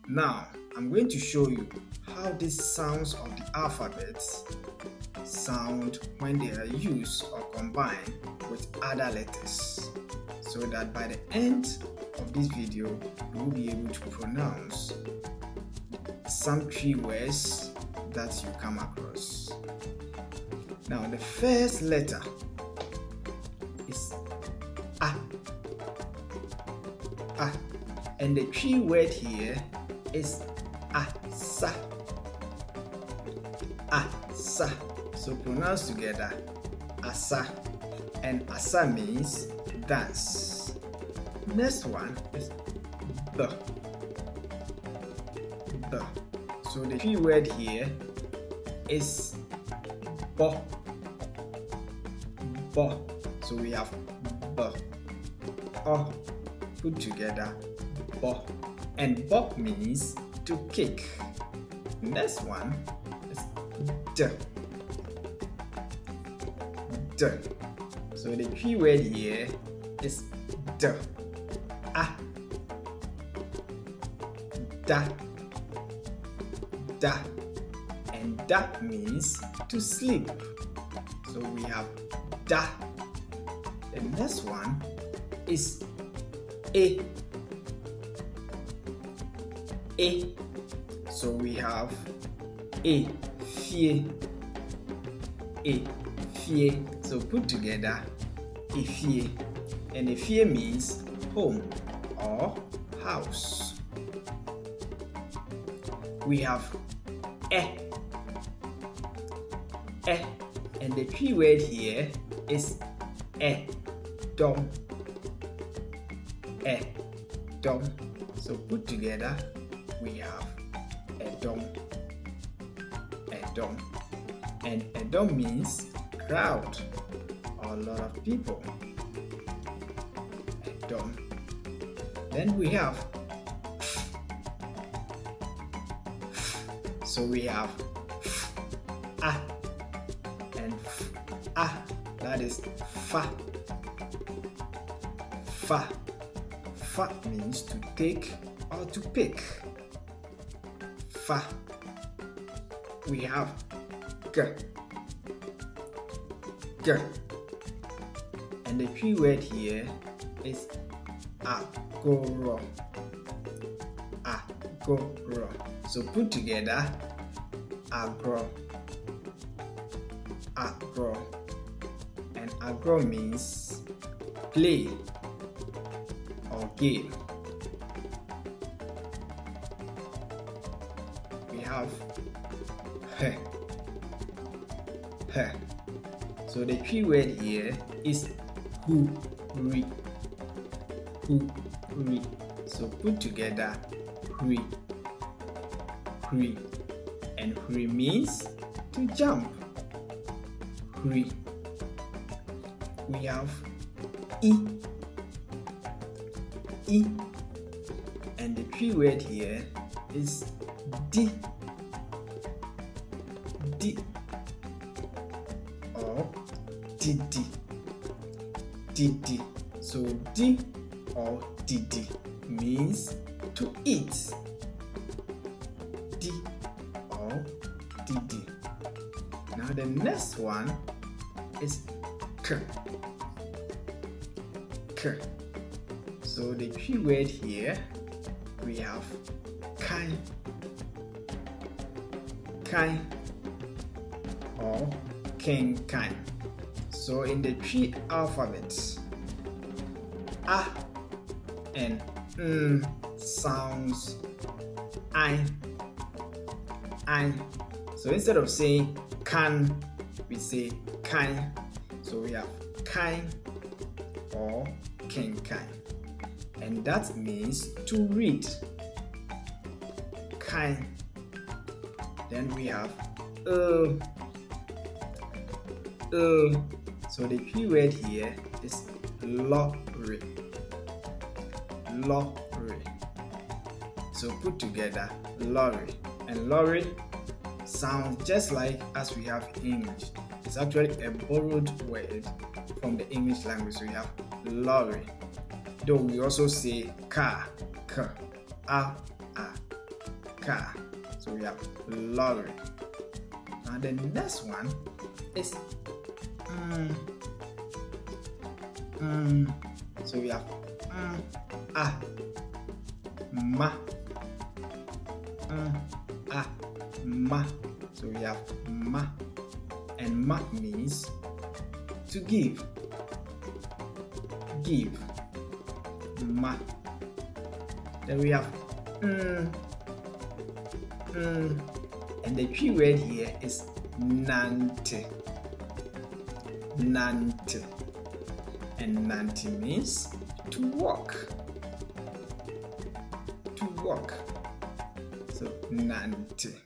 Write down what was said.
Now, I'm going to show you how these sounds of the alphabet sound when they are used or combined with other letters, so that by the end of this video, you will be able to pronounce some Twi words that you come across. Now, the first letter is A. A. And the Twi word here is asa. Asa. So pronounce together asa. And asa means dance. Next one is the. The. So the Twi word here is bo. Bo. So we have bo. O. Put together bo. And bo means to kick. Next one is d. D. So the Twi word here is d. A. Da. Da. And da means to sleep. So we have da. The next one is A. A. So we have A. Fie. A. Fie. So put together Efie. And Efie means home or house. We have E. E. And the Twi word here is dom. Dom. So put together we have dom. Dom. And dom means crowd or a lot of people. Dom. Then we have so we have A and A, that is fa. Fa. Fa means to take or to pick. Fa. We have G. G. And the Twi word here is agoro. Agoro. So put together agro. Agro. And agro means play or game. We have he. He. So the Twi word here is huri. Huri. So put together hui. Hui. And hui means to jump. Hui. We have E. E. And the Twi word here is di. Di. Or didi. Didi. So di or didi means to eat. Di or didi. Now the next one is k. K. So the Twi word here we have kai. Kai or king kai. So in the Twi alphabet, A and sounds I. So instead of saying can, we say kai. So we have kai or king kai. And that means to read. Kai. Then we have So the Twi word here is lorry. Lorry. So put together lorry. And lorry sounds just like as we have in English. It's actually a borrowed word from the English language. So we have lorry. Though we also say car, k, a, car. So we have lorry. Now the next one is so we have ma, ma. So we have ma, and ma means to give. Give, ma. Then we have and the key word here is nante. Nante. And nante means to walk. To walk. So nante.